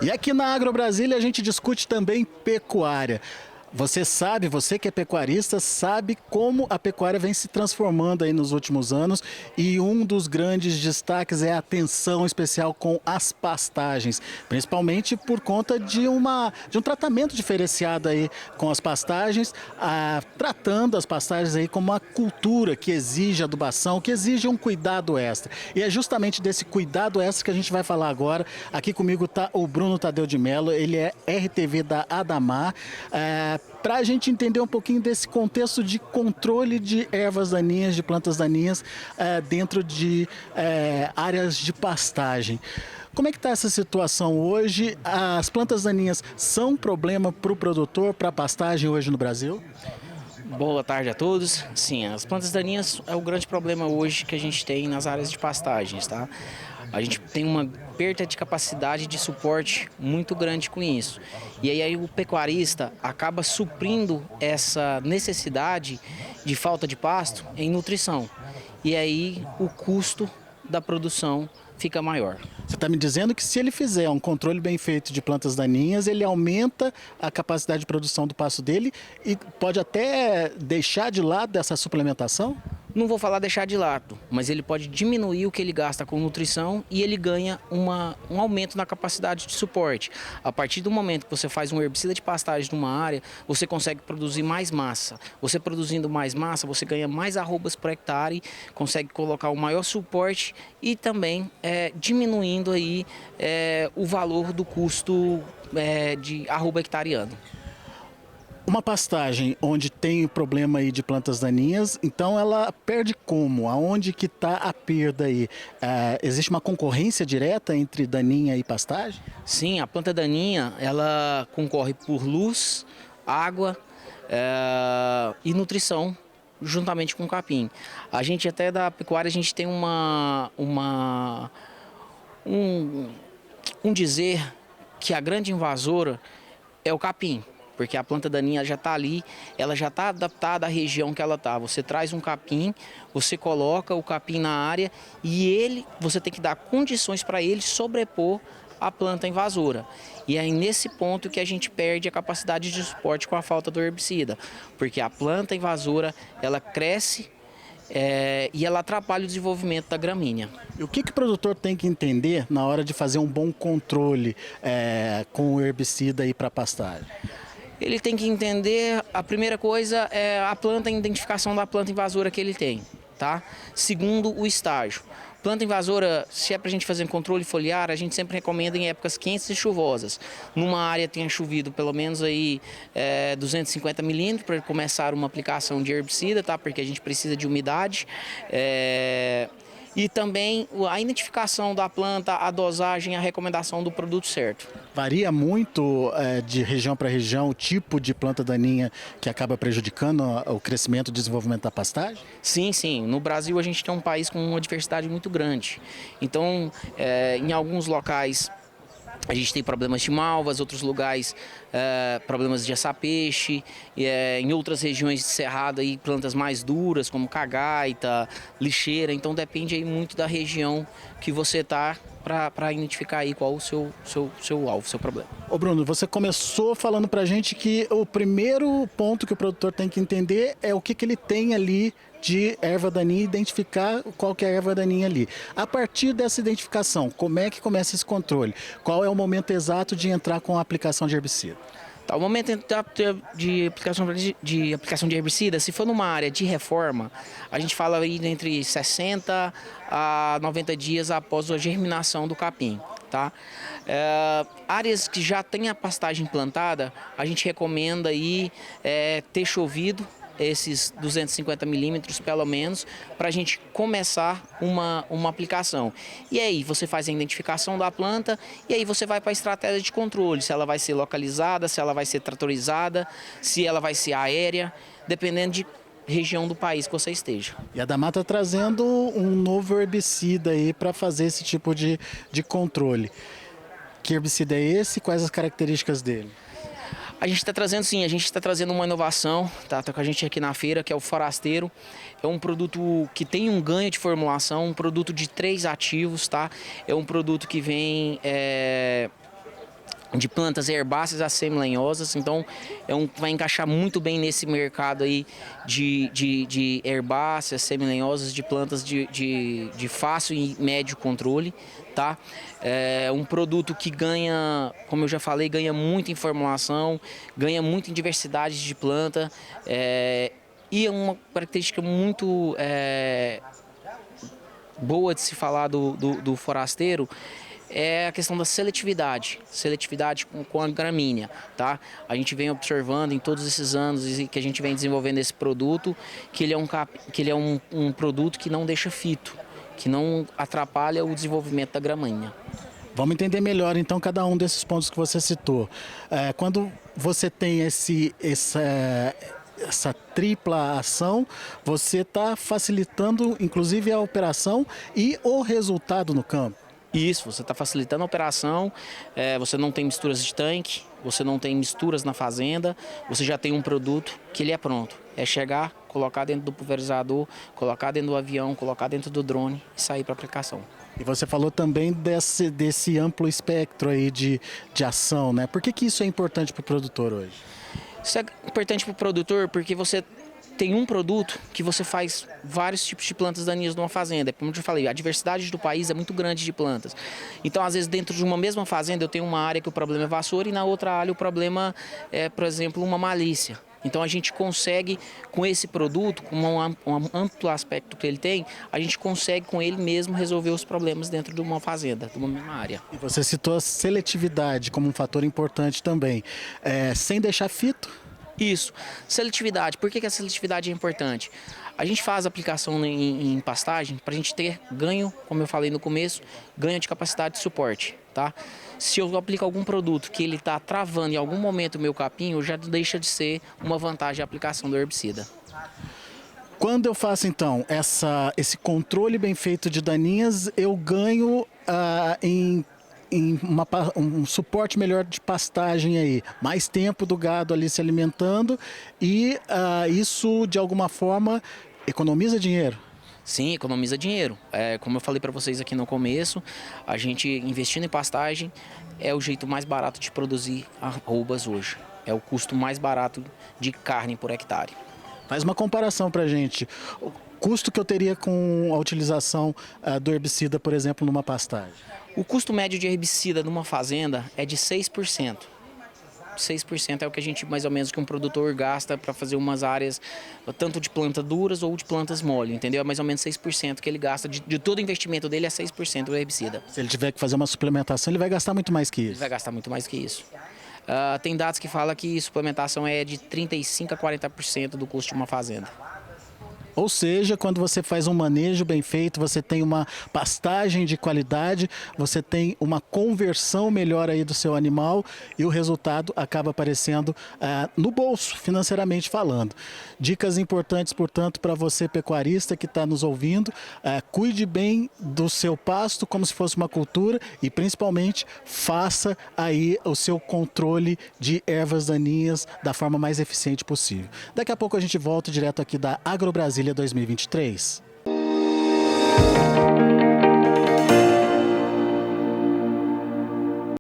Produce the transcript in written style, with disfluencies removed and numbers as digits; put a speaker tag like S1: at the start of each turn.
S1: E aqui na Agro Brasília a gente discute também pecuária. Você sabe, você que é pecuarista, sabe como a pecuária vem se transformando aí nos últimos anos e um dos grandes destaques é a atenção especial com as pastagens, principalmente por conta de um tratamento diferenciado aí com as pastagens, tratando as pastagens aí como uma cultura que exige adubação, que exige um cuidado extra. E é justamente desse cuidado extra que a gente vai falar agora. Aqui comigo está o Bruno Tadeu de Mello, ele é RTV da Adamar. Para a gente entender um pouquinho desse contexto de controle de ervas daninhas, de plantas daninhas dentro de áreas de pastagem. Como é que está essa situação hoje? As plantas daninhas são um problema para o produtor, para a pastagem hoje no Brasil?
S2: Boa tarde a todos. Sim, as plantas daninhas é o grande problema hoje que a gente tem nas áreas de pastagens, tá? A gente tem uma perda de capacidade de suporte muito grande com isso. E aí o pecuarista acaba suprindo essa necessidade de falta de pasto em nutrição. E aí o custo da produção fica maior.
S1: Você está me dizendo que se ele fizer um controle bem feito de plantas daninhas, ele aumenta a capacidade de produção do pasto dele e pode até deixar de lado essa suplementação?
S2: Não vou falar deixar de lado, mas ele pode diminuir o que ele gasta com nutrição e ele ganha um aumento na capacidade de suporte. A partir do momento que você faz um herbicida de pastagem numa área, você consegue produzir mais massa. Você produzindo mais massa, você ganha mais arrobas por hectare, consegue colocar um maior suporte e também diminuindo aí o valor do custo de arroba hectareano.
S1: Uma pastagem onde tem problema aí de plantas daninhas, então ela perde como? Aonde que está a perda aí? Existe uma concorrência direta entre daninha e pastagem?
S2: Sim, a planta daninha, ela concorre por luz, água e nutrição, juntamente com o capim. A gente até da pecuária, a gente tem um dizer que a grande invasora é o capim. Porque a planta daninha já está ali, ela já está adaptada à região que ela está. Você traz um capim, você coloca o capim na área e você tem que dar condições para ele sobrepor a planta invasora. E é nesse ponto que a gente perde a capacidade de suporte com a falta do herbicida. Porque a planta invasora, ela cresce e ela atrapalha o desenvolvimento da gramínea.
S1: E o que o produtor tem que entender na hora de fazer um bom controle com o herbicida aí para pastagem?
S2: Ele tem que entender, a primeira coisa é a identificação da planta invasora que ele tem, tá? Segundo, o estágio. Planta invasora, se é para a gente fazer um controle foliar, a gente sempre recomenda em épocas quentes e chuvosas. Numa área tenha chovido pelo menos aí 250 milímetros para começar uma aplicação de herbicida, tá? Porque a gente precisa de umidade. E também a identificação da planta, a dosagem, a recomendação do produto certo.
S1: Varia muito de região para região o tipo de planta daninha que acaba prejudicando o crescimento e desenvolvimento da pastagem?
S2: Sim, sim. No Brasil a gente tem um país com uma diversidade muito grande. Então, em alguns locais a gente tem problemas de malvas, outros lugares problemas de assapeixe, em outras regiões de cerrado aí plantas mais duras como cagaita, lixeira, então depende aí muito da região que você está para identificar aí qual o seu alvo, seu problema.
S1: Ô Bruno, você começou falando para a gente que o primeiro ponto que o produtor tem que entender é o que ele tem ali de erva daninha, identificar qual que é a erva daninha ali. A partir dessa identificação, como é que começa esse controle? Qual é o momento exato de entrar com a aplicação de herbicida?
S2: Tá, o momento de aplicação de herbicida, se for numa área de reforma, a gente fala aí entre 60 a 90 dias após a germinação do capim. Tá? Áreas que já tem a pastagem plantada, a gente recomenda aí ter chovido esses 250 milímetros pelo menos, para a gente começar uma aplicação. E aí você faz a identificação da planta e aí você vai para a estratégia de controle, se ela vai ser localizada, se ela vai ser tratorizada, se ela vai ser aérea, dependendo de região do país que você esteja.
S1: E a Adamar está trazendo um novo herbicida aí para fazer esse tipo de controle. Que herbicida é esse? Quais as características dele?
S2: A gente está trazendo, sim, a gente está trazendo uma inovação, tá com a gente aqui na feira, que é o Forasteiro. É um produto que tem um ganho de formulação, um produto de 3 ativos, tá? É um produto que vem de plantas herbáceas a semi-lenhosas, então vai encaixar muito bem nesse mercado aí de herbáceas, semi-lenhosas, de plantas de fácil e médio controle, tá? É um produto que ganha, como eu já falei, ganha muito em formulação, ganha muito em diversidade de planta, e é uma característica muito boa de se falar do forasteiro, é a questão da seletividade com a gramínea, tá? A gente vem observando em todos esses anos que a gente vem desenvolvendo esse produto, que ele é um produto que não deixa fito, que não atrapalha o desenvolvimento da gramínea.
S1: Vamos entender melhor, então, cada um desses pontos que você citou. Quando você tem essa tripla ação, você está facilitando, inclusive, a operação e o resultado no campo.
S2: Isso, você está facilitando a operação, você não tem misturas de tanque, você não tem misturas na fazenda, você já tem um produto que ele é pronto. É chegar, colocar dentro do pulverizador, colocar dentro do avião, colocar dentro do drone e sair para aplicação.
S1: E você falou também desse amplo espectro aí de ação, né? Por que isso é importante para o produtor hoje?
S2: Isso é importante para o produtor porque você tem um produto que você faz vários tipos de plantas daninhas numa fazenda. Como eu te falei, a diversidade do país é muito grande de plantas. Então, às vezes, dentro de uma mesma fazenda, eu tenho uma área que o problema é vassoura e na outra área o problema é, por exemplo, uma malícia. Então, a gente consegue, com esse produto, com um amplo aspecto que ele tem, a gente consegue, com ele mesmo, resolver os problemas dentro de uma fazenda, de uma mesma área.
S1: E você citou a seletividade como um fator importante também. Sem deixar fito?
S2: Isso. Seletividade. Por que a seletividade é importante? A gente faz aplicação em pastagem para a gente ter ganho, como eu falei no começo, ganho de capacidade de suporte, tá? Se eu aplico algum produto que ele está travando em algum momento o meu capim, já deixa de ser uma vantagem a aplicação do herbicida.
S1: Quando eu faço, então, esse controle bem feito de daninhas, eu ganho em um suporte melhor de pastagem aí, mais tempo do gado ali se alimentando e isso de alguma forma economiza dinheiro.
S2: Sim, economiza dinheiro. Como eu falei para vocês aqui no começo, a gente investindo em pastagem é o jeito mais barato de produzir arrobas hoje. É o custo mais barato de carne por hectare.
S1: Faz uma comparação para a gente. O custo que eu teria com a utilização do herbicida, por exemplo, numa pastagem.
S2: O custo médio de herbicida numa fazenda é de 6%. 6% é o que a gente, mais ou menos, que um produtor gasta para fazer umas áreas, tanto de plantas duras ou de plantas mole, entendeu? É mais ou menos 6% que ele gasta, de todo o investimento dele é 6% do herbicida.
S1: Se ele tiver que fazer uma suplementação, ele vai gastar muito mais que isso.
S2: Ele vai gastar muito mais que isso. Tem dados que falam que suplementação é de 35% a 40% do custo de uma fazenda.
S1: Ou seja, quando você faz um manejo bem feito, você tem uma pastagem de qualidade, você tem uma conversão melhor aí do seu animal e o resultado acaba aparecendo no bolso, financeiramente falando. Dicas importantes, portanto, para você pecuarista que está nos ouvindo, cuide bem do seu pasto como se fosse uma cultura e principalmente faça aí o seu controle de ervas daninhas da forma mais eficiente possível. Daqui a pouco a gente volta direto aqui da AgroBrasília 2023.